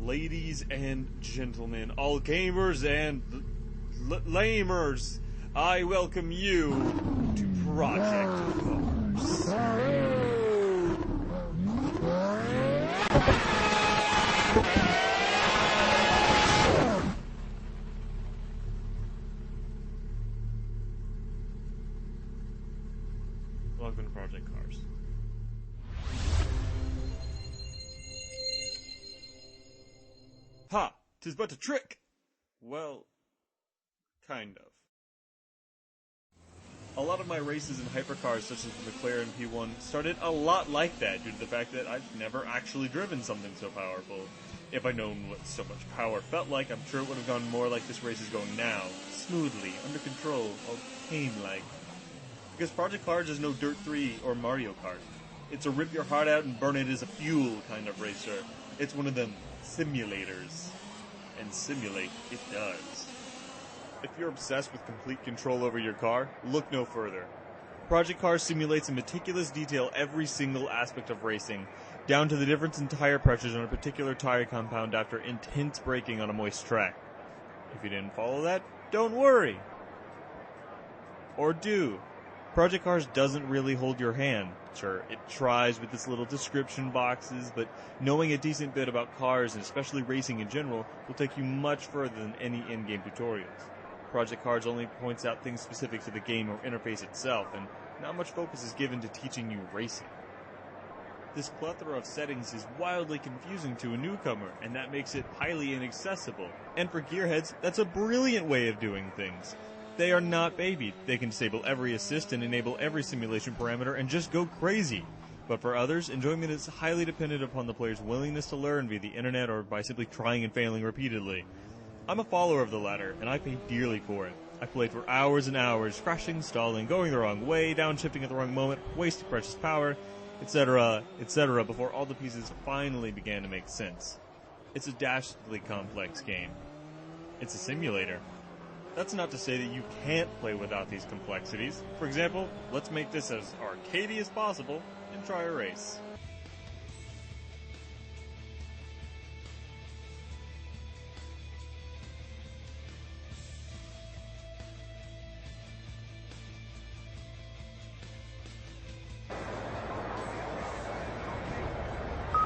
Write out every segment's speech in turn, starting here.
Ladies and gentlemen, all gamers and lamers, I welcome you to Project Cars. Welcome to Project Cars. Ha! 'Tis but a trick! Well, kind of. A lot of my races in hypercars, such as the McLaren P1, started a lot like that due to the fact that I've never actually driven something so powerful. If I'd known what so much power felt like, I'm sure it would have gone more like this race is going now. Smoothly, under control, all tame-like. Because Project Cars is no Dirt 3 or Mario Kart. It's a rip your heart out and burn it as a fuel kind of racer. It's one of them simulators. And simulate it does. If you're obsessed with complete control over your car, look no further. Project Cars simulates in meticulous detail every single aspect of racing, down to the difference in tire pressures on a particular tire compound after intense braking on a moist track. If you didn't follow that, don't worry. Or do. Project Cars doesn't really hold your hand. Sure, it tries with its little description boxes, but knowing a decent bit about cars, and especially racing in general, will take you much further than any in-game tutorials. Project Cars only points out things specific to the game or interface itself, and not much focus is given to teaching you racing. This plethora of settings is wildly confusing to a newcomer, and that makes it highly inaccessible. And for gearheads, that's a brilliant way of doing things. They are not babied. They can disable every assist and enable every simulation parameter and just go crazy. But for others, enjoyment is highly dependent upon the player's willingness to learn via the internet or by simply trying and failing repeatedly. I'm a follower of the latter, and I paid dearly for it. I played for hours and hours, crashing, stalling, going the wrong way, downshifting at the wrong moment, wasting precious power, etc., etc., before all the pieces finally began to make sense. It's a dastardly complex game. It's a simulator. That's not to say that you can't play without these complexities. For example, let's make this as arcadey as possible and try a race.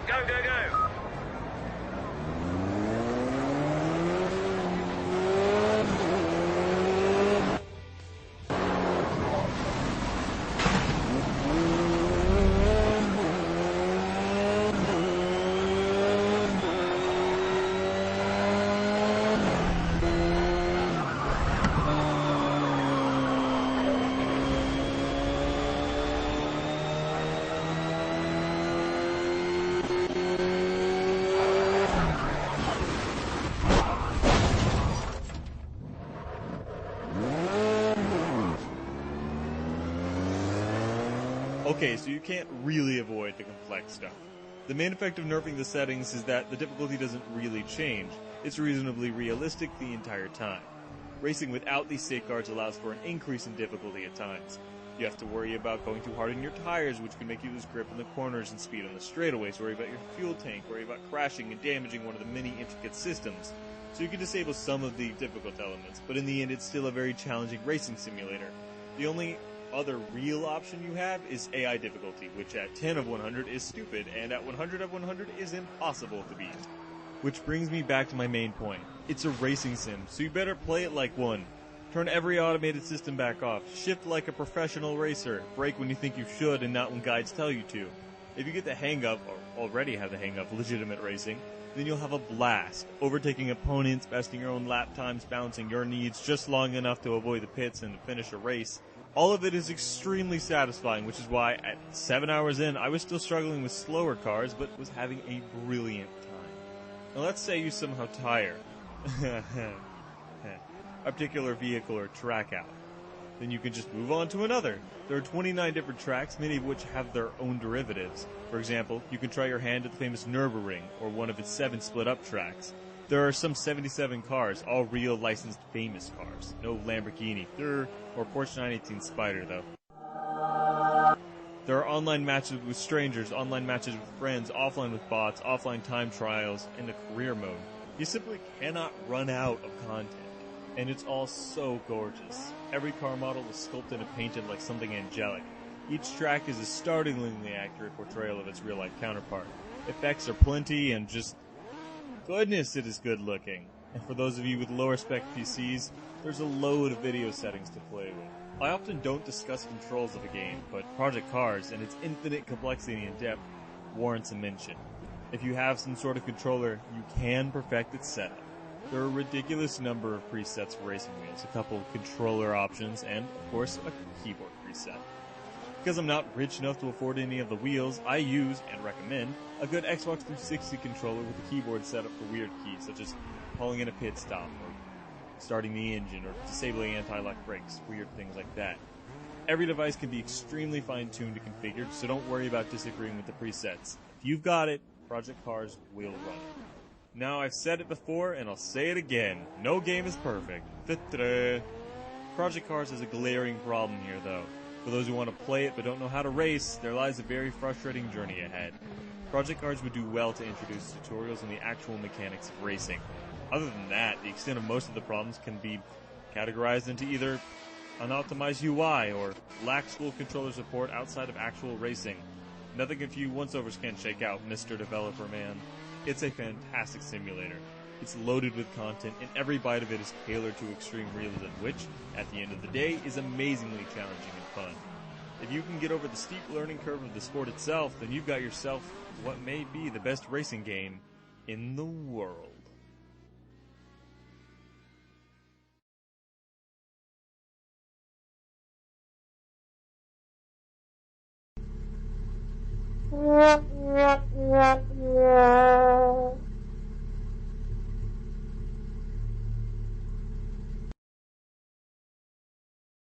Go, go, go! Okay, so you can't really avoid the complex stuff. The main effect of nerfing the settings is that the difficulty doesn't really change. It's reasonably realistic the entire time. Racing without these safeguards allows for an increase in difficulty at times. You have to worry about going too hard on your tires, which can make you lose grip in the corners and speed on the straightaways, worry about your fuel tank, worry about crashing and damaging one of the many intricate systems. So you can disable some of the difficult elements, but in the end it's still a very challenging racing simulator. The only other real option you have is AI difficulty, which at 10 of 100 is stupid, and at 100 of 100 is impossible to beat. Which brings me back to my main point. It's a racing sim, so you better play it like one. Turn every automated system back off, shift like a professional racer, brake when you think you should and not when guides tell you to. If you get the hang of, or already have the hang of, legitimate racing, then you'll have a blast, overtaking opponents, besting your own lap times, balancing your needs just long enough to avoid the pits and to finish a race. All of it is extremely satisfying, which is why at 7 hours in, I was still struggling with slower cars, but was having a brilliant time. Now let's say you somehow tire a particular vehicle or track out. Then you can just move on to another. There are 29 different tracks, many of which have their own derivatives. For example, you can try your hand at the famous Nürburgring, or one of its 7 split-up tracks. There are some 77 cars, all real licensed famous cars. No Lamborghini, or Porsche 918 Spider, though. There are online matches with strangers, online matches with friends, offline with bots, offline time trials, and a career mode. You simply cannot run out of content. And it's all so gorgeous. Every car model is sculpted and painted like something angelic. Each track is a startlingly accurate portrayal of its real-life counterpart. Effects are plenty, and just goodness, it is good looking. And for those of you with lower spec PCs, there's a load of video settings to play with. I often don't discuss controls of a game, but Project Cars and its infinite complexity and depth warrants a mention. If you have some sort of controller, you can perfect its setup. There are a ridiculous number of presets for racing wheels, a couple of controller options, and, of course, a keyboard preset. Because I'm not rich enough to afford any of the wheels, I use, and recommend, a good Xbox 360 controller with a keyboard set up for weird keys, such as calling in a pit stop, or starting the engine, or disabling anti-lock brakes, weird things like that. Every device can be extremely fine-tuned and configured, so don't worry about disagreeing with the presets. If you've got it, Project Cars will run it. Now, I've said it before, and I'll say it again. No game is perfect. Ta-da. Project Cars has a glaring problem here, though. For those who want to play it but don't know how to race, there lies a very frustrating journey ahead. Project Cars would do well to introduce tutorials on the actual mechanics of racing. Other than that, the extent of most of the problems can be categorized into either unoptimized UI or lax full controller support outside of actual racing. Nothing a few once-overs can't shake out, Mr. Developer Man. It's a fantastic simulator. It's loaded with content, and every bite of it is tailored to extreme realism, which, at the end of the day, is amazingly challenging and fun. If you can get over the steep learning curve of the sport itself, then you've got yourself what may be the best racing game in the world.